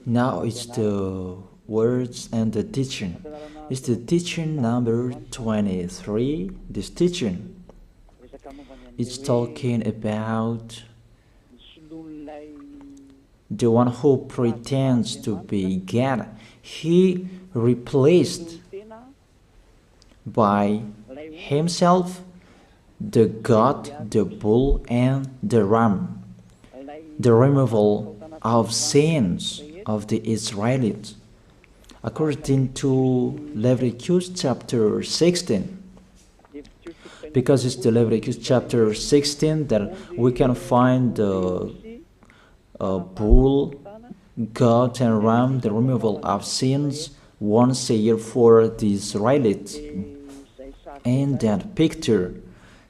Now it's the words and the teaching. It's the teaching number 23. This teaching, it's talking about the one who pretends to be God. He replaced by himself the goat, the bull, and the ram. The removal of sins of the Israelites. According to Leviticus chapter 16. Because it's the Leviticus chapter 16 that we can find the bull, goat, and ram, the removal of sins once a year for the Israelites. And that picture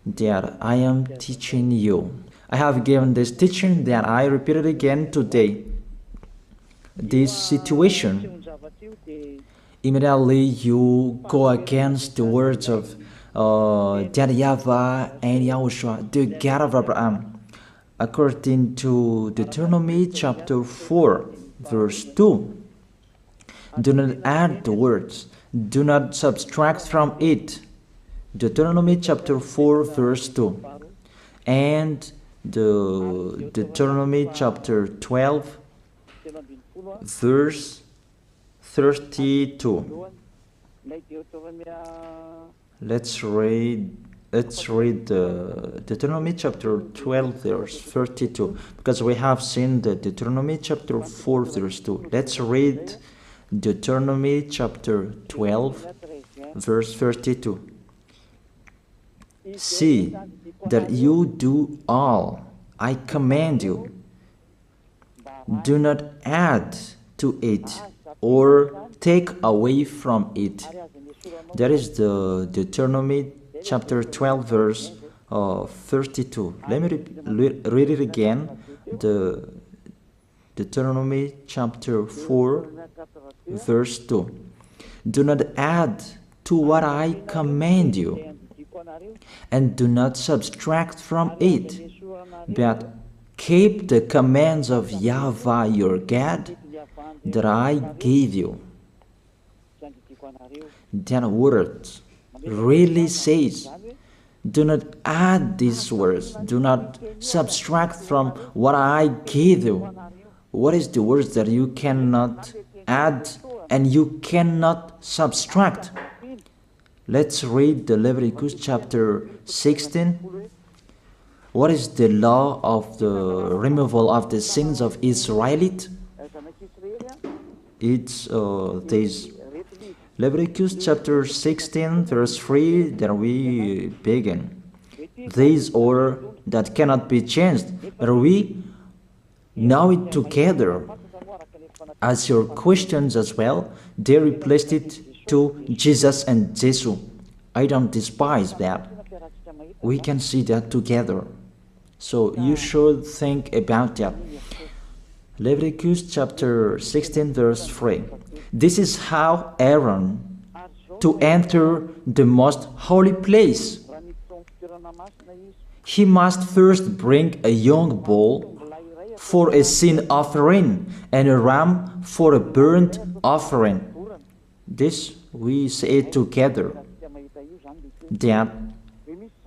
that I am teaching you. I have given this teaching that I repeated again today. This situation, immediately you go against the words of that YAHVAH and YAHOSHUAH, the God of Abraham. According to Deuteronomy chapter 4, verse 2. Do not add the words, do not subtract from it. Deuteronomy chapter 4, verse 2. And the Deuteronomy chapter 12, verse 32. Let's read the Deuteronomy chapter 12, verse 32, because we have seen the Deuteronomy chapter 4, verse 2. Let's read Deuteronomy chapter 12, verse 32. See that you do all I command you. Do not add to it or take away from it. That is the Deuteronomy chapter 12, verse 32. Let me read it again. The Deuteronomy chapter 4, verse 2. Do not add to what I command you, and do not subtract from it, but keep the commands of YAHVAH your God that I gave you. That word really says, do not add these words, do not subtract from what I gave you. What is the words that you cannot add and you cannot subtract? Let's read the Leviticus chapter 16. What is the law of the removal of the sins of Israelite? It's this Leviticus chapter 16, verse 3 that we begin. These order that cannot be changed, but we know it together. As your questions as well, they replaced it to Jesus and Jesus. I don't despise that. We can see that together. So you should think about that. Leviticus chapter 16, verse 3. This is how Aaron to enter the most holy place. He must first bring a young bull for a sin offering and a ram for a burnt offering. This we say together, that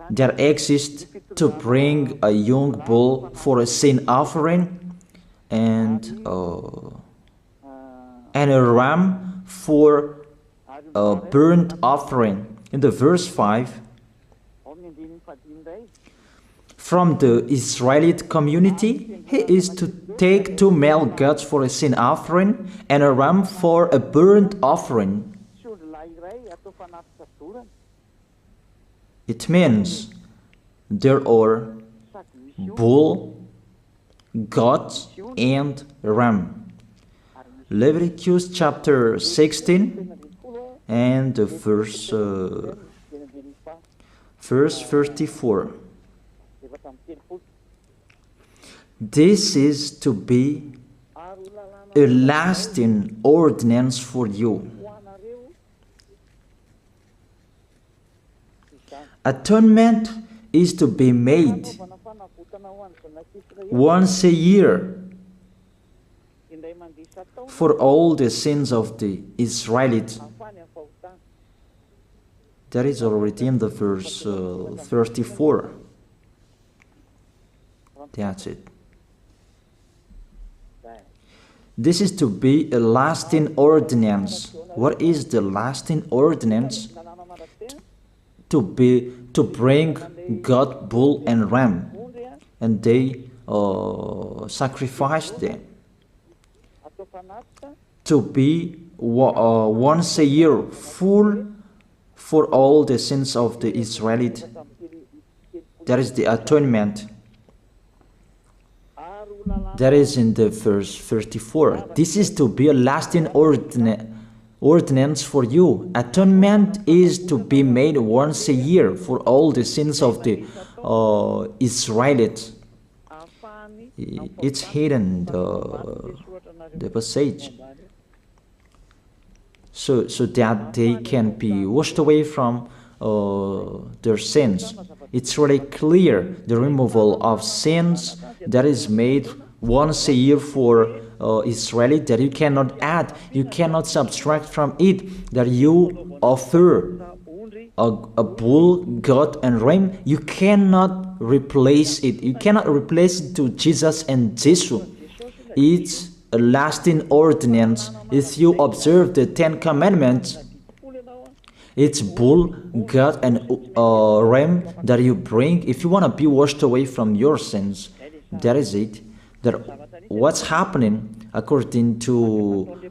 there exists to bring a young bull for a sin offering and a ram for a burnt offering. In the verse 5, from the Israelite community, he is to take 2 male goats for a sin offering and a ram for a burnt offering. It means there are bull, goat, and ram. Leviticus chapter 16 and verse 34. This is to be a lasting ordinance for you. Atonement is to be made once a year for all the sins of the Israelites. That is already in the verse 34. That's it. This is to be a lasting ordinance. What is the lasting ordinance? To bring God, bull and ram, and they sacrifice them. To be once a year full for all the sins of the Israelites. That is the atonement. That is in the verse 34. This is to be a lasting ordinance for you. Atonement is to be made once a year for all the sins of the Israelites. It's hidden, the passage, so that they can be washed away from their sins. It's really clear, the removal of sins that is made once a year for Israeli, that you cannot add, you cannot subtract from it, that you offer a bull, goat and ram, you cannot replace it. You cannot replace it to Jesus and Jesus. It's a lasting ordinance. If you observe the 10 Commandments, it's bull, goat and ram that you bring if you want to be washed away from your sins. That is it. That what's happening according to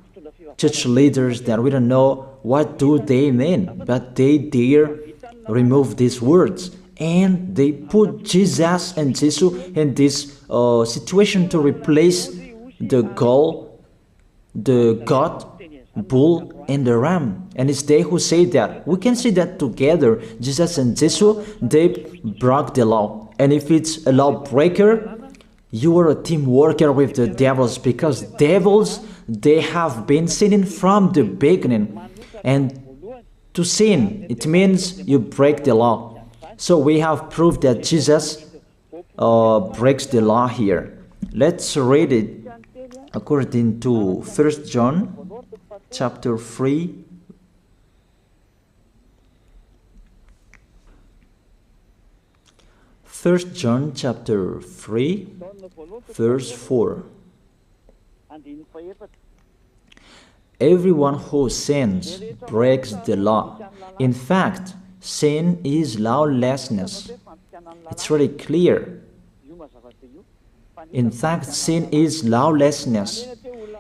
church leaders, that we don't know what do they mean, but they dare remove these words and they put Jesus and Jesus in this situation to replace the God, bull and the ram. And it's they who say that. We can see that together, Jesus and Jesus, they broke the law. And if it's a lawbreaker, you are a team worker with the devils, because devils, they have been sinning from the beginning. And to sin, it means you break the law. So we have proof that Jesus breaks the law here. Let's read it according to 1 John chapter 3. First John chapter 3, verse 4. Everyone who sins breaks the law. In fact, sin is lawlessness. It's really clear. In fact, sin is lawlessness.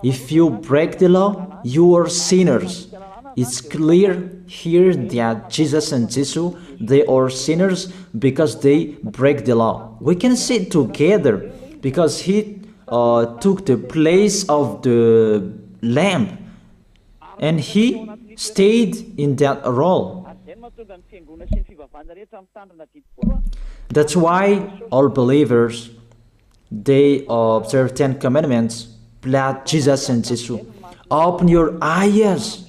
If you break the law, you are sinners. It's clear here that Jesus and Jesus, they are sinners because they break the law. We can see it together because he took the place of the lamb and he stayed in that role. That's why all believers, they observe 10 commandments, blood, Jesus and Jesus. Open your eyes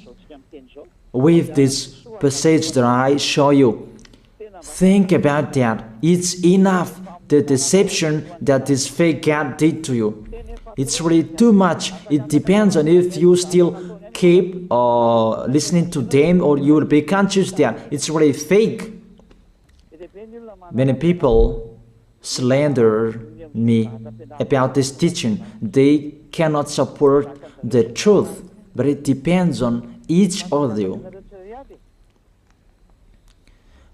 with this passage that I show you. Think about that. It's enough, the deception that this fake God did to you. It's really too much. It depends on if you still keep listening to them, or you will be conscious that it's really fake. Many people slander me about this teaching. They cannot support the truth, but it depends on each of you.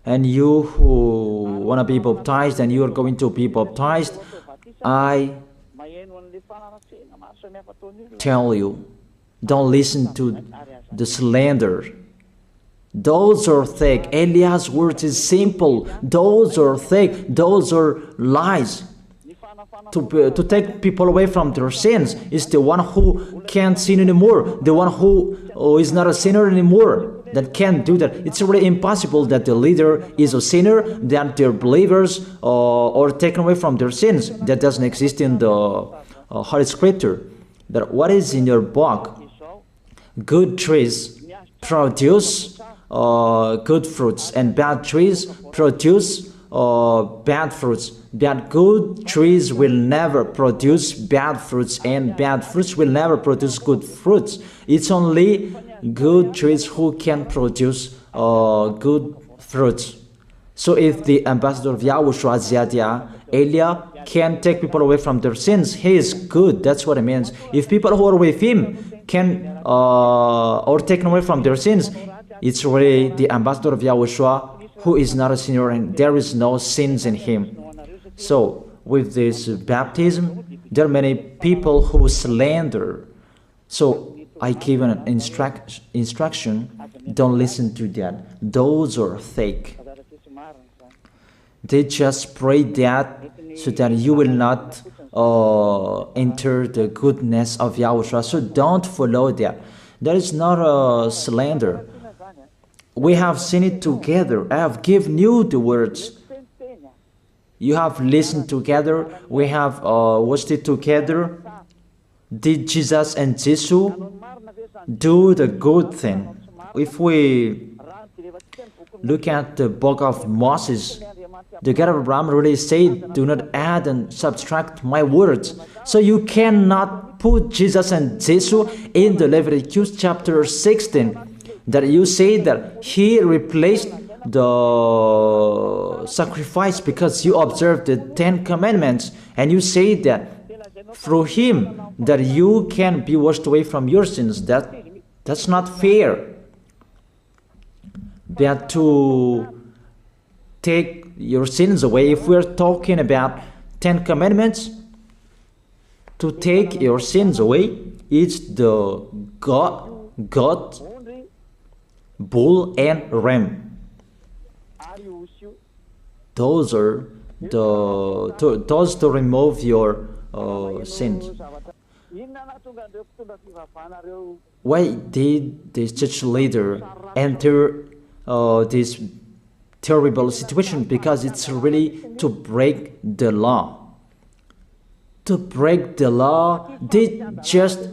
And you who want to be baptized and you are going to be baptized, I tell you, don't listen to the slander. Those are fake. Eliah's words is simple. Those are fake. Those are lies. To take people away from their sins is the one who can't sin anymore. The one who is not a sinner anymore, that can't do that. It's really impossible that the leader is a sinner, that their believers are taken away from their sins. That doesn't exist in the Holy Scripture. But what is in your book? Good trees produce good fruits, and bad trees produce bad fruits. But good trees will never produce bad fruits, and bad fruits will never produce good fruits. It's only good trees who can produce good fruits. So if the ambassador of YAHOSHUAH, Ziyadiyah, Elia, can take people away from their sins, he is good. That's what it means. If people who are with him can or taken away from their sins, it's really the ambassador of YAHOSHUAH who is not a sinner, and there is no sins in him. So with this baptism, there are many people who slander. So I give an instruction, don't listen to that. Those are fake. They just pray that so that you will not enter the goodness of YAHOSHUAH. So don't follow that. That is not a slander. We have seen it together. I have given you the words. You have listened together. We have watched it together. Did Jesus and Jesus do the good thing? If we look at the book of Moses, the God of Abraham really said, do not add and subtract my words. So you cannot put Jesus and Jesus in the Leviticus chapter 16. That you say that he replaced the sacrifice because you observed the 10 commandments, and you say that through him that you can be washed away from your sins. That's not fair. But to take your sins away, if we're talking about 10 commandments, to take your sins away, it's the goat, bull, and ram. Those are those to remove your sins. Why did this church leader enter this terrible situation? Because it's really to break the law. To break the law, they just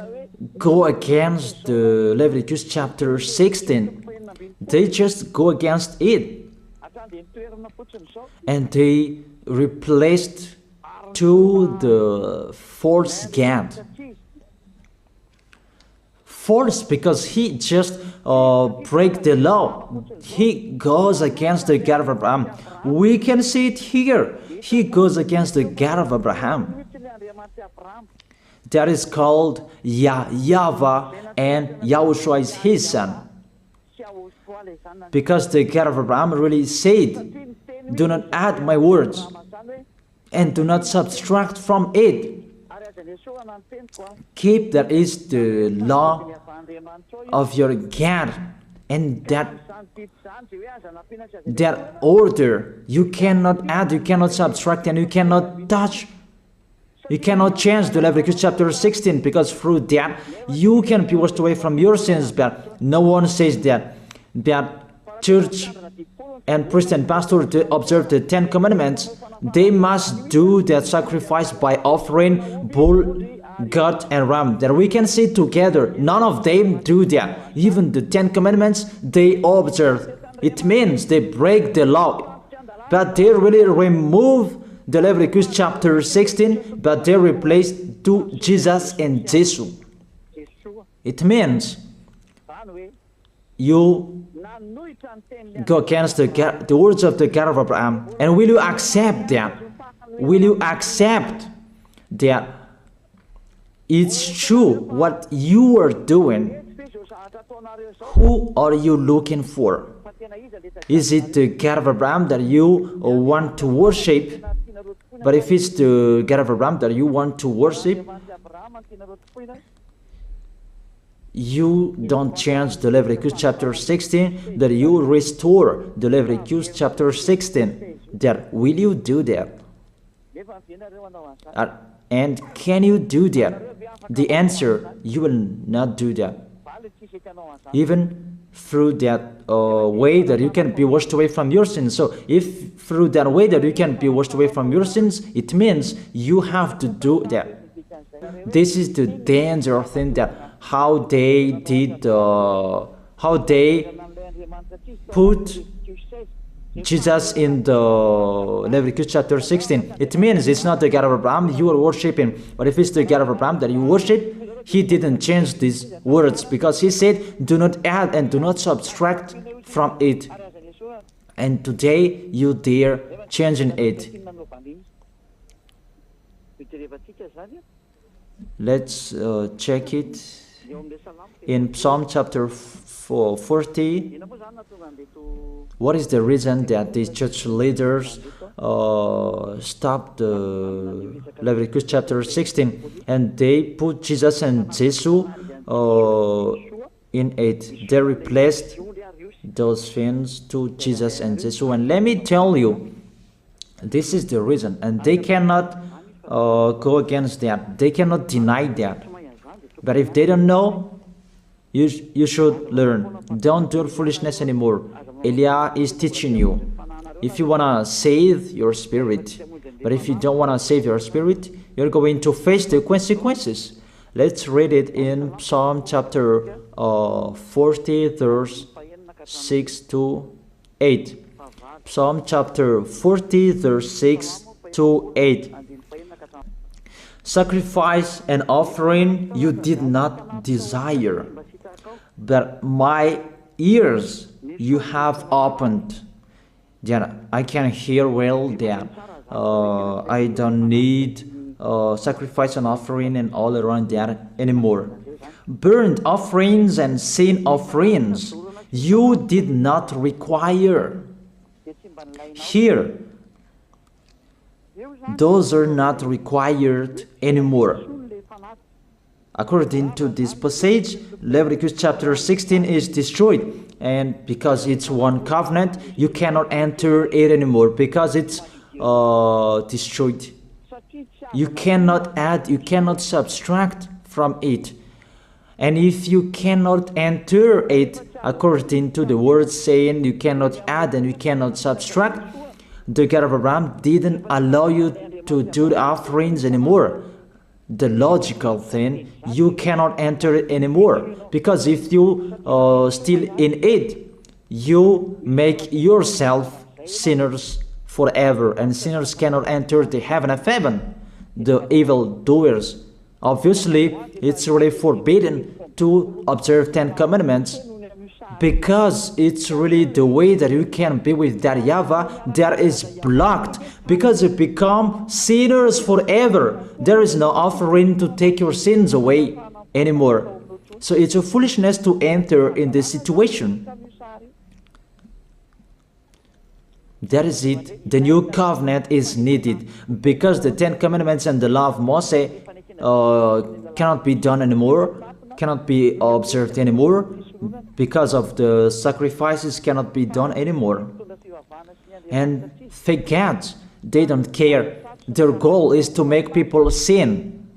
go against the Leviticus chapter 16. They just go against it. And they replaced to the false God. False because he just break the law. He goes against the God of Abraham. We can see it here. He goes against the God of Abraham. That is called YAHVAH, and YAHOSHUAH is his son. Because the God of Abraham really said, do not add my words and do not subtract from it. Keep, that is the law of your God, and that order. You cannot add, you cannot subtract, and you cannot touch. You cannot change the Leviticus chapter 16, because through that you can be washed away from your sins. But no one says that church and priest and pastor to observe the 10 commandments, they must do that sacrifice by offering bull, goat, and ram. That we can see together. None of them do that. Even the 10 commandments they observe. It means they break the law. But they really remove the Leviticus chapter 16, but they replace to Jesus and Jesus. It means you go against the words of the God of Abraham. And will you accept that? Will you accept that it's true what you are doing? Who are you looking for? Is it the God of Abraham that you want to worship? But if it's the God of Abraham that you want to worship, you don't change the Leviticus chapter 16, that you restore the Leviticus chapter 16. That will you do that? And can you do that? The answer, you will not do that. Even through that way that you can be washed away from your sins. So if through that way that you can be washed away from your sins, it means you have to do that. This is the danger thing, that how they did, how they put Jesus in the Leviticus chapter 16, it means it's not the God of Abraham you are worshiping. But if it's the God of Abraham that you worship, he didn't change these words, because he said, do not add and do not subtract from it. And today you dare changing it. Let's check it in Psalm chapter 40. What is the reason that these church leaders stopped the Leviticus chapter 16 and they put Jesus and Jesus in it? They replaced those things to Jesus and Jesus. And let me tell you, this is the reason, and they cannot go against that. They cannot deny that. But if they don't know, you should learn. Don't do foolishness anymore. Elia is teaching you. If you want to save your spirit, but if you don't want to save your spirit, you're going to face the consequences. Let's read it in Psalm chapter 40, verse 6 to 8. Psalm chapter 40, verse 6 to 8. Sacrifice and offering you did not desire, but my ears you have opened. Then I can hear well that I don't need sacrifice and offering and all around that anymore. Burnt offerings and sin offerings you did not require. Here, those are not required anymore. According to this passage, Leviticus chapter 16 is destroyed, and because it's one covenant, you cannot enter it anymore because it's destroyed. You cannot add, you cannot subtract from it. And if you cannot enter it according to the word saying you cannot add and you cannot subtract, the God of Abraham didn't allow you to do the offerings anymore. The logical thing, you cannot enter it anymore, because if you still in it, you make yourself sinners forever, and sinners cannot enter the heaven of heaven, the evil doers. Obviously, it's really forbidden to observe 10 commandments, because it's really the way that you can be with that YAHVAH that is blocked, because you become sinners forever. There is no offering to take your sins away anymore. So it's a foolishness to enter in this situation. That is it. The new covenant is needed, because the 10 commandments and the law of Moses cannot be done anymore, cannot be observed anymore, because of the sacrifices cannot be done anymore. And fake gods, they don't care. Their goal is to make people sin.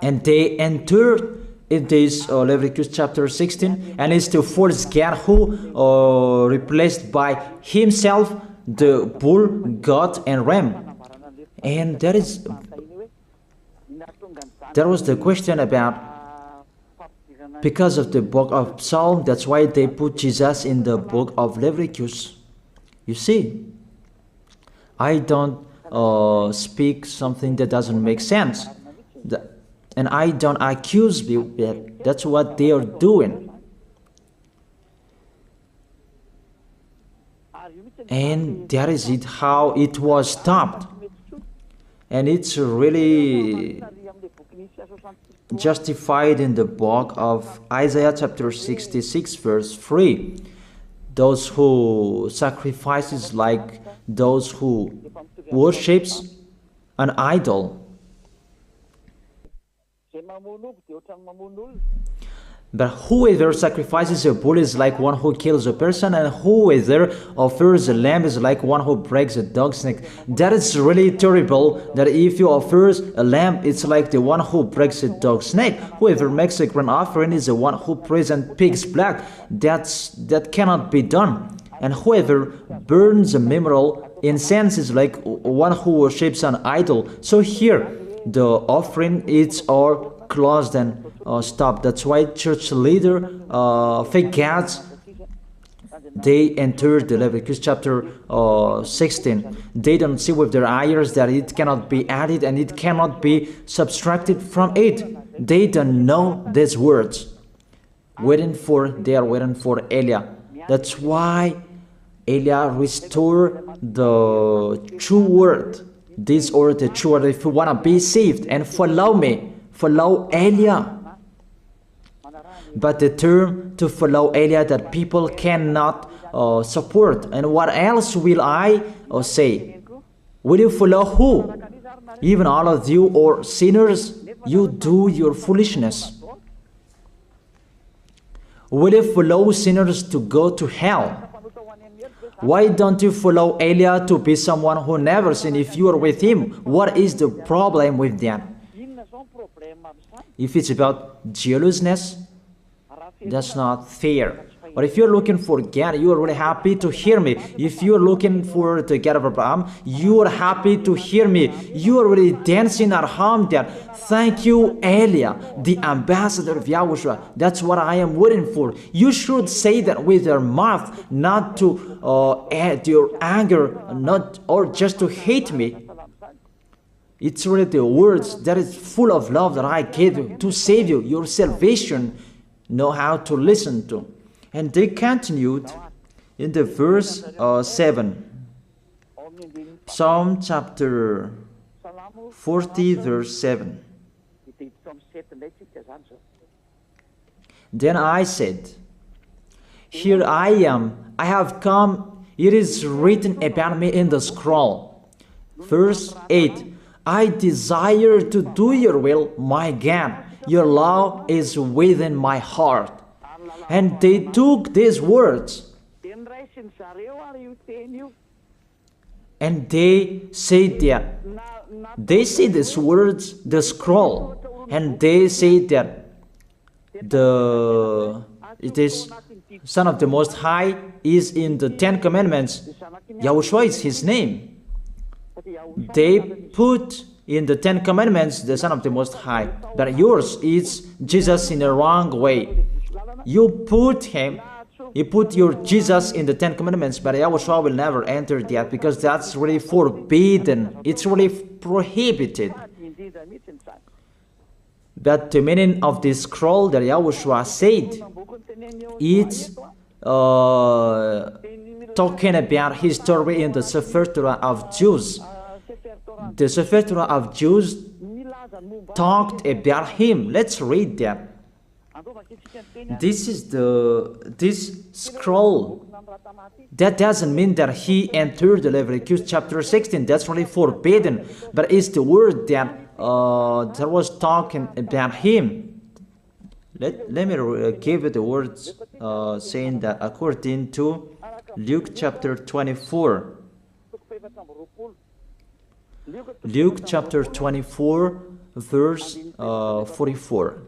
And they entered in this Leviticus chapter 16, and it's to force God who replaced by himself the bull, goat, and ram. And there was the question about, because of the book of Psalm, that's why they put Jesus in the book of Leviticus. You see, I don't speak something that doesn't make sense. And I don't accuse people. That's what they are doing. And that is it, how it was stopped. And it's really justified in the book of Isaiah chapter 66 verse 3. Those who sacrifices like those who worships an idol. But whoever sacrifices a bull is like one who kills a person, and whoever offers a lamb is like one who breaks a dog's neck. That is really terrible, that if you offer a lamb, it's like the one who breaks a dog's neck. Whoever makes a grain offering is the one who prays and pig's blood. That cannot be done. And whoever burns a memorial incense is like one who worships an idol. So here, the offering is all closed and stopped. That's why church leader, fake gods, they entered the Leviticus chapter 16. They don't see with their eyes that it cannot be added and it cannot be subtracted from it. They don't know these words. They are waiting for Eliah. That's why Eliah restored the true word. This word, the true word. If you want to be saved and follow me, follow Eliah. But the term to follow Eliah that people cannot support. And what else will I say? Will you follow who? Even all of you or sinners, you do your foolishness. Will you follow sinners to go to hell? Why don't you follow Eliah to be someone who never sinned if you are with him? What is the problem with that? If it's about jealousness, that's not fair. But if you're looking for God, you are really happy to hear me. If you're looking for the God of Abraham, you are happy to hear me. You are really dancing at home there. Thank you, Eliah, the ambassador of Yahushua. That's what I am waiting for. You should say that with your mouth, not to add your anger, not or just to hate me. It's really the words that is full of love that I gave you to save you. Your salvation, know how to listen to. And they continued in the verse 7. Psalm chapter 40 verse 7. Then I said, here I am, I have come, it is written about me in the scroll. Verse 8. I desire to do your will, my God. Your law is within my heart. And they took these words and they said that they see these words, the scroll, and they say that it is Son of the Most High is in the 10 Commandments. YAHOSHUAH is his name. They put in the 10 Commandments the Son of the Most High, but yours is Jesus in the wrong way. You put your Jesus in the 10 Commandments, but YAHOSHUAH will never enter that because that's really forbidden. It's really prohibited. But the meaning of this scroll that YAHOSHUAH said, it's talking about his story in the Sefer Torah of Jews. The Sefer Torah of Jews talked about him. Let's read that. This scroll. That doesn't mean that he entered the Leviticus chapter 16. That's really forbidden. But it's the word that was talking about him. Let me give it the words saying that according to Luke chapter 24. Luke chapter 24 verse 44.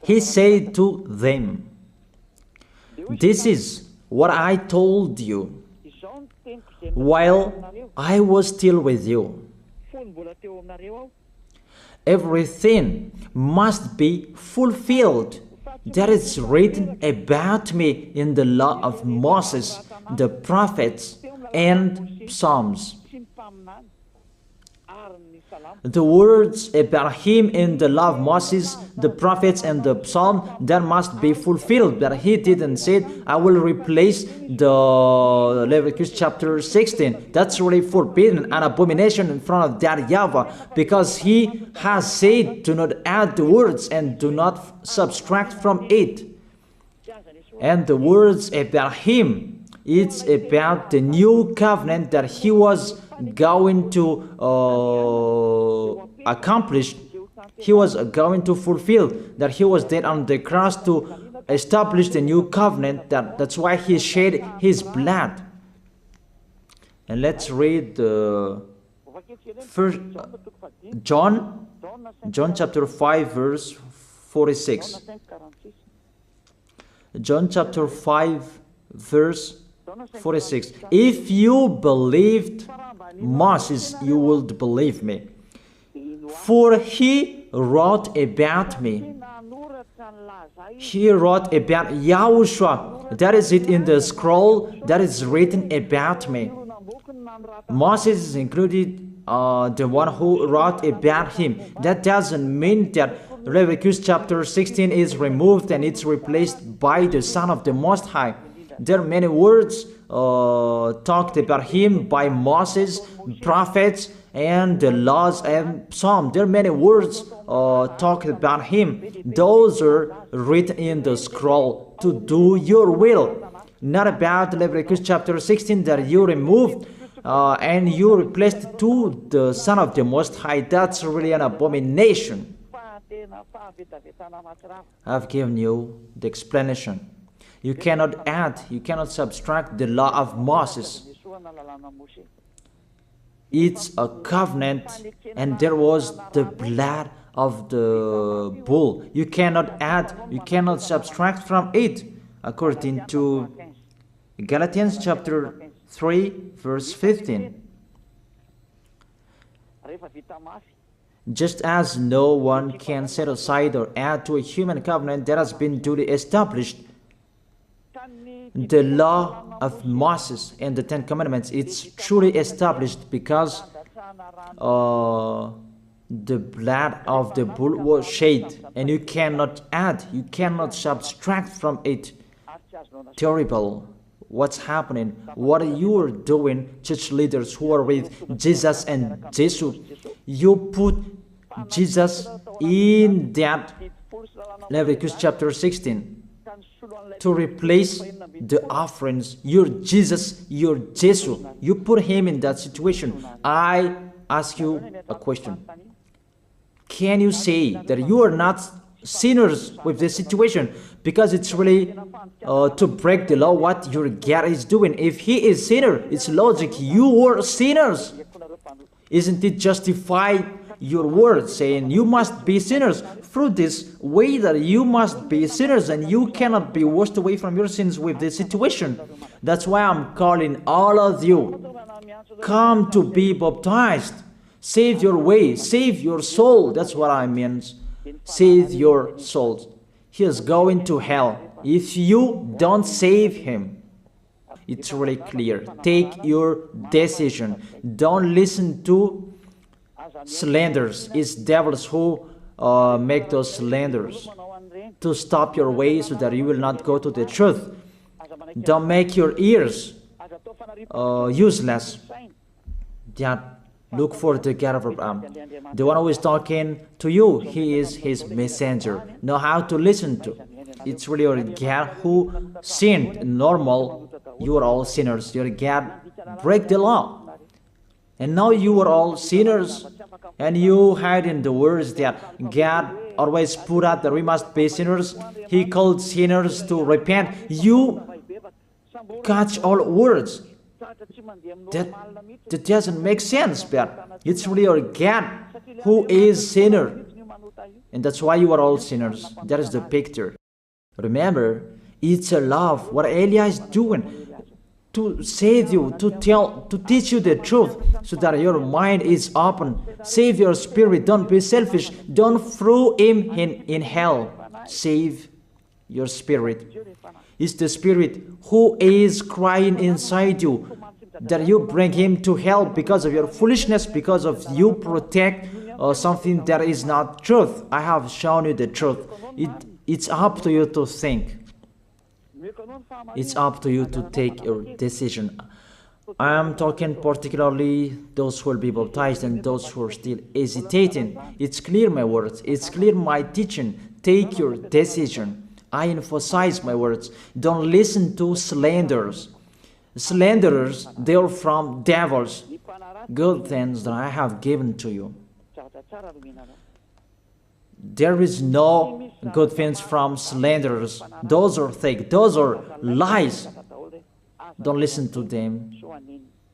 He said to them, this is what I told you while I was still with you. Everything must be fulfilled that is written about me in the law of Moses, the prophets, and Psalms. The words about him in the law of Moses, the prophets, and the psalm, that must be fulfilled. But he didn't say, I will replace the Leviticus chapter 16. That's really forbidden, an abomination in front of that YAHVAH, because he has said, do not add the words and do not subtract from it. And the words about him, it's about the new covenant that he was going to accomplish. He was going to fulfill, that he was dead on the cross to establish the new covenant. That's why he shed his blood. And let's read first John chapter 5 verse 46. John chapter 5 verse 46. If you believed Moses, you would believe me, for he wrote about me. He wrote about Yahushua. That is it in the scroll that is written about me. Moses is included, the one who wrote about him. That doesn't mean that Leviticus chapter 16 is removed and it's replaced by the Son of the Most High. There are many words talked about him by Moses, prophets, and the laws and Psalm. There are many words talked about him. Those are written in the scroll to do your will. Not about Leviticus chapter 16 that you removed and you replaced to the Son of the Most High. That's really an abomination. I've given you the explanation. You cannot add, you cannot subtract the law of Moses. It's a covenant, and there was the blood of the bull. You cannot add, you cannot subtract from it, according to Galatians chapter 3, verse 15. Just as no one can set aside or add to a human covenant that has been duly established, the law of Moses and the Ten Commandments, it's truly established because the blood of the bull was shed, and you cannot add, you cannot subtract from it. Terrible. What's happening? What you are doing, church leaders who are with Jesus and Jesus? You put Jesus in that Leviticus chapter 16 to replace the offerings. You're Jesus, you're Jesus. You put him in that situation. I ask you a question. Can you say that you are not sinners with this situation? Because it's really to break the law what your God is doing. If he is sinner, it's logic. You were sinners. Isn't it justified your word saying you must be sinners through this way that you must be sinners and you cannot be washed away from your sins with this situation? That's why I'm calling all of you, come to be baptized. Save your way, save your soul. That's what I mean. Save your souls. He is going to hell if you don't save him. It's really clear. Take your decision. Don't listen to slanders. It's devils who make those slanders to stop your way so that you will not go to the truth. Don't make your ears useless. Look for the God of Abraham. The one who is talking to you, he is his messenger. Know how to listen to. It's really your God who sinned. Normal, you are all sinners. Your God break the law. And now you are all sinners. And you hide in the words that God always put out that we must be sinners. He called sinners to repent. You catch all words. That doesn't make sense, but it's really your God who is sinner. And that's why you are all sinners. That is the picture. Remember, it's a love. What Elia is doing to save you, to teach you the truth so that your mind is open. Save your spirit. Don't be selfish. Don't throw him in hell. Save your spirit. It's the spirit who is crying inside you that you bring him to hell because of your foolishness, because of you protect something that is not truth. I have shown you the truth. It's up to you to think. It's up to you to take your decision. I am talking particularly those who will be baptized and those who are still hesitating. It's clear my words. It's clear my teaching. Take your decision. I emphasize my words. Don't listen to slanders. Slanderers, they are from devils. Good things that I have given to you. There is no good things from slanderers. Those are fake. Those are lies. Don't listen to them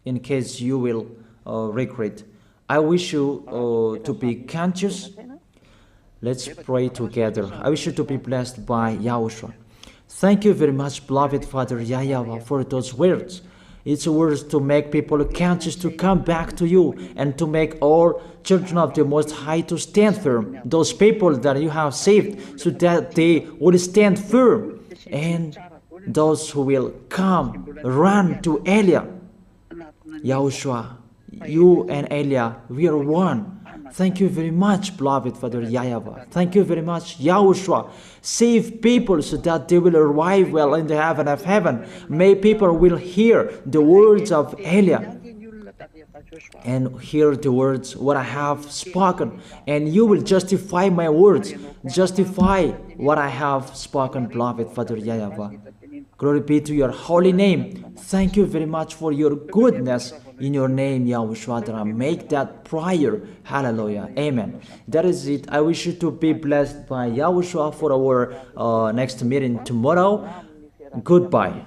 in case you will regret. I wish you to be conscious. Let's pray together. I wish you to be blessed by YAHOSHUAH. Thank you very much, beloved Father YAHVAH, for those words. It's words to make people conscious to come back to you and to make all children of the Most High to stand firm. Those people that you have saved, so that they will stand firm. And those who will come, run to Elia. Yahushua, you and Elia, we are one. Thank you very much, beloved Father YAHVAH. Thank you very much, Yahushua. Save people so that they will arrive well in the heaven of heaven. May people will hear the words of Elia and hear the words what I have spoken, and you will justify my words, justify what I have spoken, beloved Father YAHVAH. Glory be to your holy name. Thank you very much for your goodness. In your name, Yahushua, that I make that prayer. Hallelujah. Amen. That is it. I wish you to be blessed by Yahushua for our next meeting tomorrow. Goodbye.